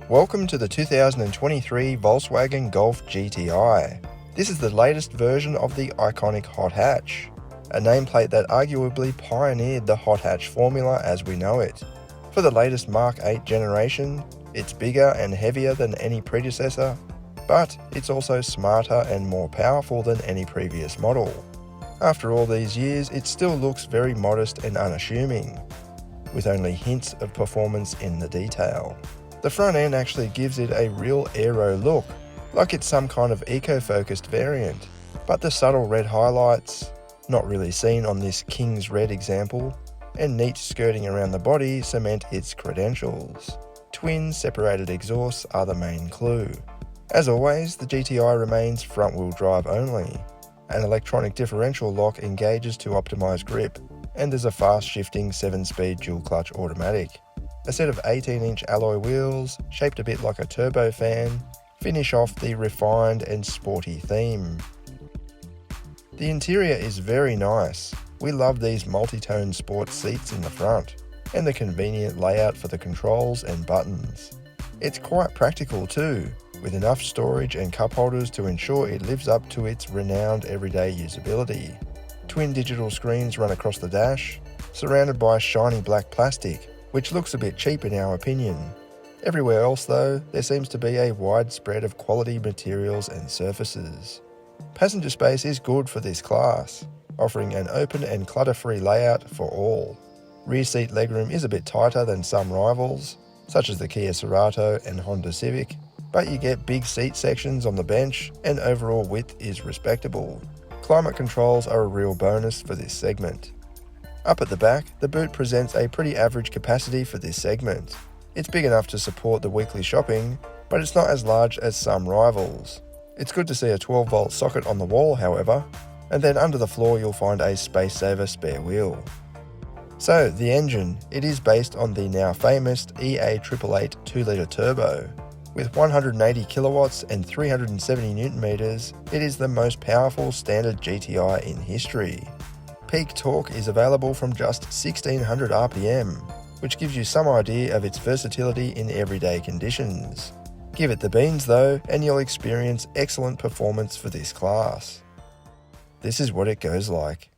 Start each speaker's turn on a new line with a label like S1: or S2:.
S1: Welcome to the 2023 Volkswagen Golf GTI. This is the latest version of the iconic hot hatch, a nameplate that arguably pioneered the hot hatch formula as we know it. For the latest Mark 8 generation, it's bigger and heavier than any predecessor, but it's also smarter and more powerful than any previous model. After all these years, it still looks very modest and unassuming, with only hints of performance in the detail. The front end actually gives it a real aero look, like it's some kind of eco-focused variant, but the subtle red highlights, not really seen on this King's Red example, and neat skirting around the body cement its credentials. Twin separated exhausts are the main clue. As always, the GTI remains front-wheel drive only. An electronic differential lock engages to optimize grip, and there's a fast-shifting 7-speed dual-clutch automatic. A set of 18-inch alloy wheels, shaped a bit like a turbofan, finish off the refined and sporty theme. The interior is very nice. We love these multi-tone sports seats in the front, and the convenient layout for the controls and buttons. It's quite practical too, with enough storage and cup holders to ensure it lives up to its renowned everyday usability. Twin digital screens run across the dash, surrounded by shiny black plastic, which looks a bit cheap in our opinion. Everywhere else though, there seems to be a wide spread of quality materials and surfaces. Passenger space is good for this class, offering an open and clutter-free layout for all. Rear seat legroom is a bit tighter than some rivals, such as the Kia Cerato and Honda Civic, but you get big seat sections on the bench and overall width is respectable. Climate controls are a real bonus for this segment. Up at the back, the boot presents a pretty average capacity for this segment. It's big enough to support the weekly shopping, but it's not as large as some rivals. It's good to see a 12-volt socket on the wall, however, and then under the floor you'll find a space-saver spare wheel. So, the engine, it is based on the now famous EA888 2-litre turbo. With 180 kilowatts and 370 newton meters, it is the most powerful standard GTI in history. Peak torque is available from just 1600 RPM, which gives you some idea of its versatility in everyday conditions. Give it the beans though, and you'll experience excellent performance for this class. This is what it goes like.